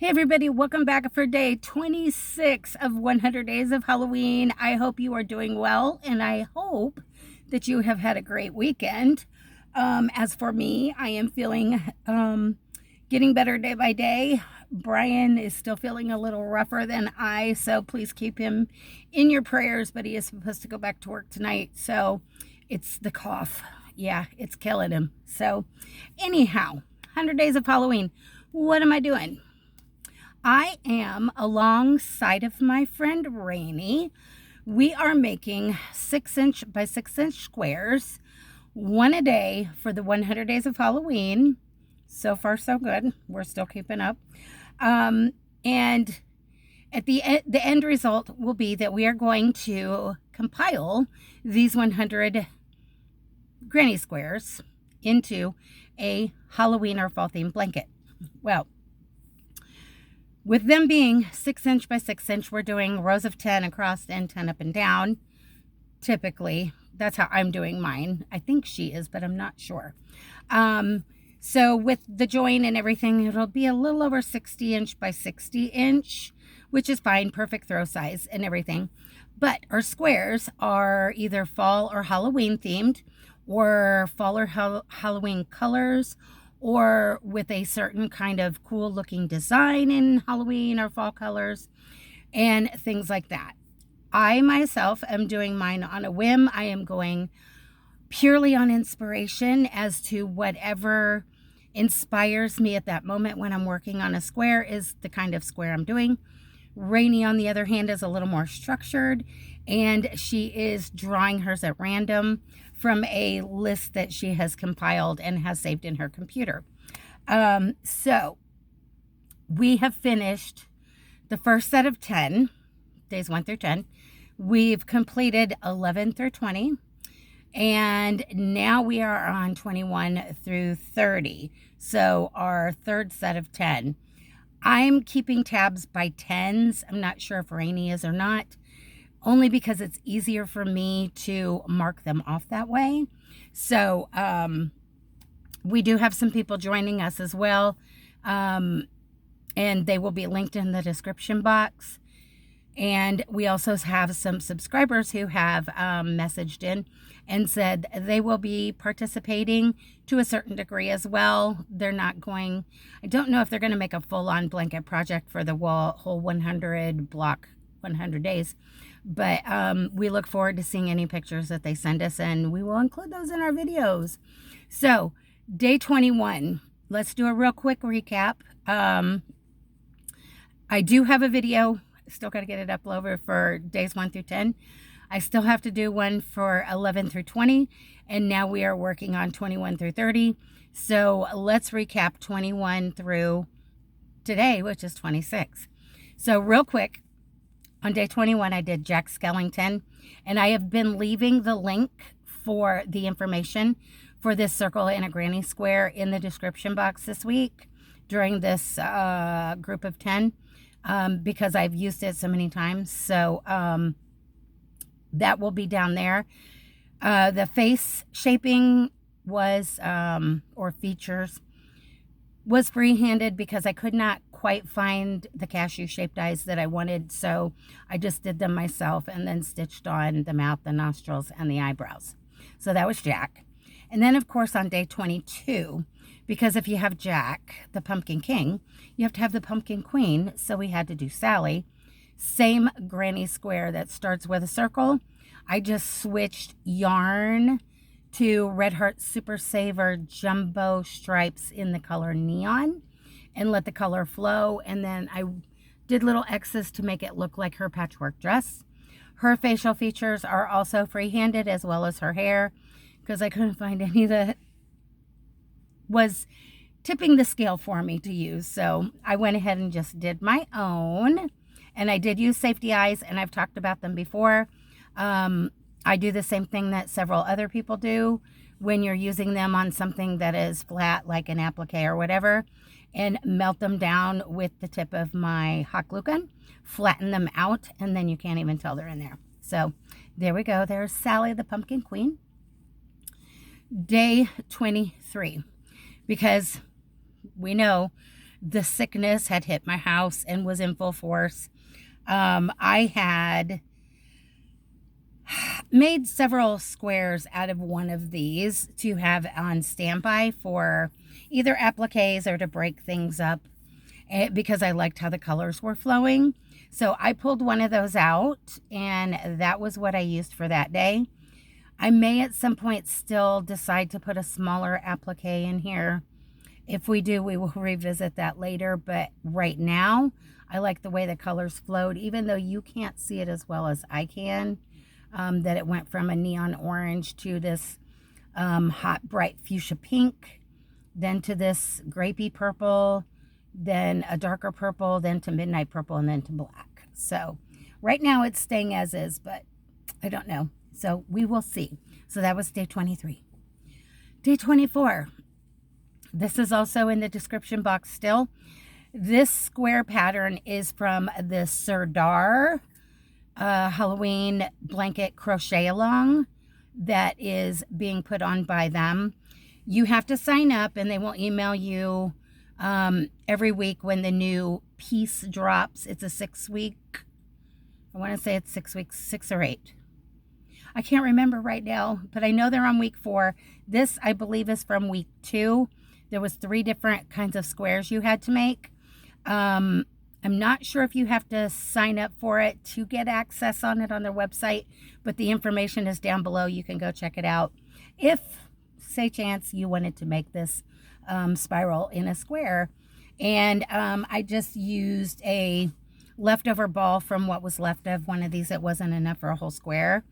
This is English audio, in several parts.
Hey everybody, welcome back for day 26 of 100 Days of Halloween. I hope you are doing well, and I hope that you have had a great weekend. As for me, I am feeling getting better day by day. Brian is still feeling a little rougher than I, so please keep him in your prayers, but he is supposed to go back to work tonight, so it's the cough. Yeah, it's killing him. So anyhow, 100 Days of Halloween. What am I doing? I am alongside of my friend Ranee. We are making 6-inch by 6-inch squares, one a day for the 100 Days of Halloween. So far, so good. We're still keeping up. And at the end result will be that we are going to compile these 100 granny squares into a Halloween or fall themed blanket. Well, with them being 6-inch by 6-inch, we're doing rows of 10 across and 10 up and down. Typically, that's how I'm doing mine. I think she is, but I'm not sure. So with the join and everything, it'll be a little over 60-inch by 60-inch, which is fine, perfect throw size and everything. But our squares are either fall or Halloween themed, or fall or Halloween colors, or with a certain kind of cool looking design in Halloween or fall colors and things like that. I myself am doing mine on a whim. I am going purely on inspiration as to whatever inspires me at that moment when I'm working on a square is the kind of square I'm doing. Ranee, on the other hand, is a little more structured, and she is drawing hers at random from a list that she has compiled and has saved in her computer. So we have finished the first set of 10, days 1 through 10. We've completed 11 through 20, and now we are on 21 through 30. So our third set of 10. I'm keeping tabs by tens. I'm not sure if Ranee is or not, only because it's easier for me to mark them off that way. So we do have some people joining us as well, and they will be linked in the description box. And we also have some subscribers who have messaged in and said they will be participating to a certain degree as well. They're not going, I don't know if they're going to make a full-on blanket project for the whole 100 block, 100 days. But we look forward to seeing any pictures that they send us, and we will include those in our videos. So day 21, let's do a real quick recap. I do have a video. Still got to get it uploaded for days 1 through 10. I still have to do one for 11 through 20, and now we are working on 21 through 30. So let's recap 21 through today, which is 26. So real quick, on day 21, I did Jack Skellington, and I have been leaving the link for the information for this circle in a granny square in the description box this week during this group of 10. Because I've used it so many times. So that will be down there. The face shaping was, or features, was freehanded because I could not quite find the cashew shaped eyes that I wanted. So I just did them myself and then stitched on the mouth, the nostrils, and the eyebrows. So that was Jack. And then, of course, on day 22, because if you have Jack, the Pumpkin King, you have to have the Pumpkin Queen. So we had to do Sally. Same granny square that starts with a circle. I just switched yarn to Red Heart Super Saver Jumbo Stripes in the color Neon and let the color flow. And then I did little X's to make it look like her patchwork dress. Her facial features are also freehanded, as well as her hair, because I couldn't find any that was tipping the scale for me to use. So I went ahead and just did my own, and I did use safety eyes, and I've talked about them before. I do the same thing that several other people do when you're using them on something that is flat, like an applique or whatever, and melt them down with the tip of my hot glue gun, flatten them out, and then you can't even tell they're in there. So there we go. There's Sally the Pumpkin Queen. Day 23. Because we know the sickness had hit my house and was in full force. I had made several squares out of one of these to have on standby for either appliques or to break things up, because I liked how the colors were flowing. So I pulled one of those out, and that was what I used for that day. I may at some point still decide to put a smaller applique in here. If we do, we will revisit that later. But right now, I like the way the colors flowed, even though you can't see it as well as I can. That it went from a neon orange to this hot, bright fuchsia pink, then to this grapey purple, then a darker purple, then to midnight purple, and then to black. So right now it's staying as is, but I don't know. So we will see. So that was day 23. Day 24. This is also in the description box still. This square pattern is from the Sirdar Halloween blanket crochet along that is being put on by them. You have to sign up, and they will email you every week when the new piece drops. It's a 6-week, I want to say it's 6 weeks, 6 or 8. I can't remember right now, but I know they're on week 4. This, I believe, is from week 2. There was 3 different kinds of squares you had to make. I'm not sure if you have to sign up for it to get access on it on their website, but the information is down below. You can go check it out. If, say chance, you wanted to make this spiral in a square. And I just used a leftover ball from what was left of one of these. It wasn't enough for a whole square.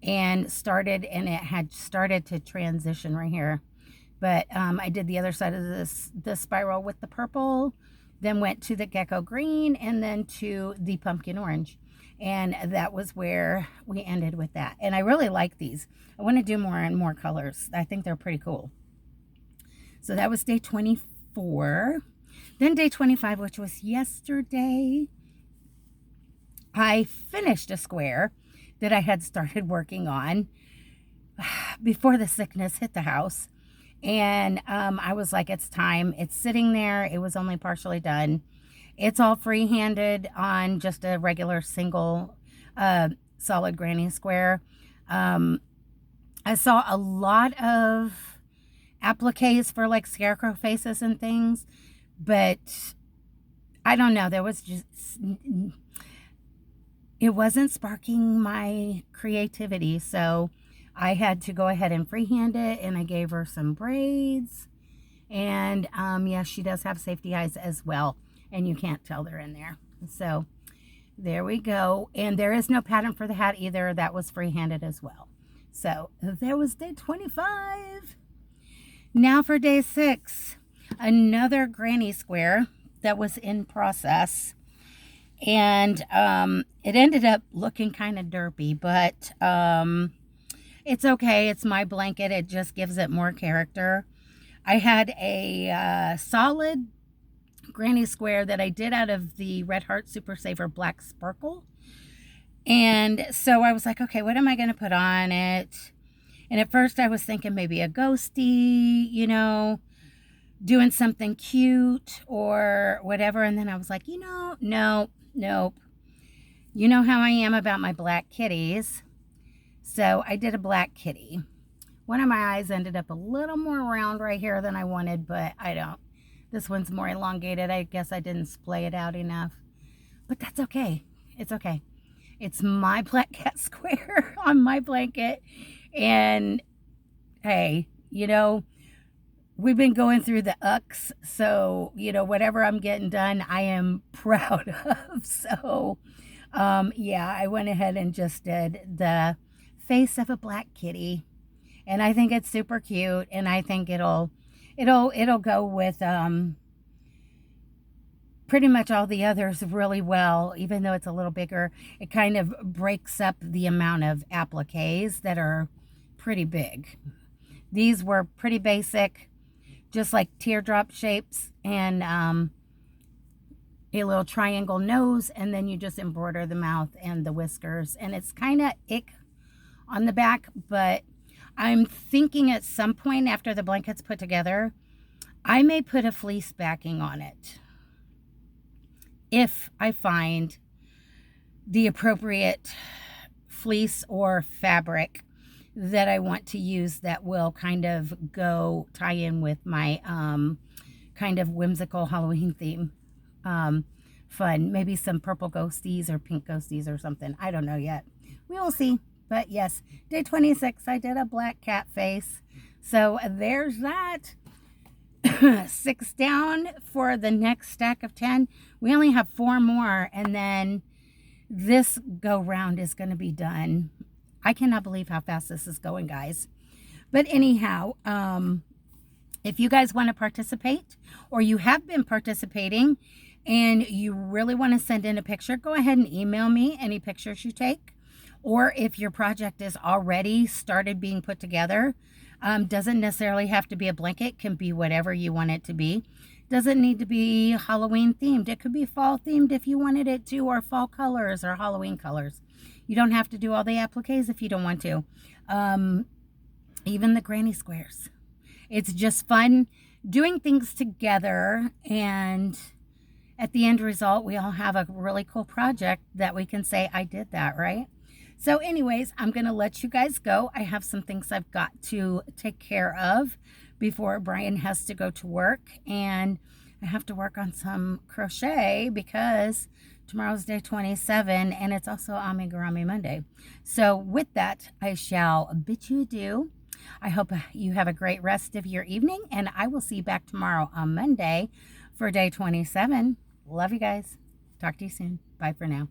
And it had started to transition right here. But I did the other side of this spiral with the purple, then went to the gecko green, and then to the pumpkin orange. And that was where we ended with that. And I really like these. I want to do more and more colors. I think they're pretty cool. So that was day 24. Then day 25, which was yesterday, I finished a square that I had started working on before the sickness hit the house. And I was like, it's time. It's sitting there. It was only partially done. It's all freehanded on just a regular single solid granny square. I saw a lot of appliques for like scarecrow faces and things, but I don't know. There was just, it wasn't sparking my creativity. So I had to go ahead and freehand it, and I gave her some braids. And yes, she does have safety eyes as well, and you can't tell they're in there. So there we go. And there is no pattern for the hat either. That was freehanded as well. So there was day 25. Now for day 6, another granny square that was in process. And it ended up looking kind of derpy, but it's okay. It's my blanket. It just gives it more character. I had a solid granny square that I did out of the Red Heart Super Saver Black Sparkle. And so I was like, okay, what am I going to put on it? And at first I was thinking maybe a ghosty, you know, doing something cute or whatever. And then I was like, nope. You know how I am about my black kitties. So I did a black kitty. One of my eyes ended up a little more round right here than I wanted, but I don't. This one's more elongated. I guess I didn't splay it out enough. But that's okay. It's okay. It's my black cat square on my blanket. And hey, you know, we've been going through the ucks. So, you know, whatever I'm getting done, I am proud of. So, yeah, I went ahead and just did the face of a black kitty, and I think it's super cute, and I think it'll go with pretty much all the others really well. Even though it's a little bigger, it kind of breaks up the amount of appliques that are pretty big. These were pretty basic, just like teardrop shapes, and a little triangle nose, and then you just embroider the mouth and the whiskers, and it's kind of ick on the back. But I'm thinking at some point after the blanket's put together, I may put a fleece backing on it. if I find the appropriate fleece or fabric that I want to use that will kind of go tie in with my kind of whimsical Halloween theme. Fun. Maybe some purple ghosties or pink ghosties or something. I don't know yet. We will see. But yes, day 26, I did a black cat face. So there's that. 6 down for the next stack of 10. We only have 4 more, and then this go round is going to be done. I cannot believe how fast this is going, guys. But anyhow, if you guys want to participate, or you have been participating and you really want to send in a picture, go ahead and email me any pictures you take. Or if your project is already started being put together, doesn't necessarily have to be a blanket, can be whatever you want it to be. Doesn't need to be Halloween themed. It could be fall themed if you wanted it to, or fall colors or Halloween colors. You don't have to do all the appliques if you don't want to. Even the granny squares. It's just fun doing things together, and at the end result, we all have a really cool project that we can say, I did that, right? So anyways, I'm going to let you guys go. I have some things I've got to take care of before Brian has to go to work. And I have to work on some crochet because tomorrow's day 27 and it's also Amigurumi Monday. So with that, I shall bid you adieu. I hope you have a great rest of your evening, and I will see you back tomorrow on Monday for day 27. Love you guys. Talk to you soon. Bye for now.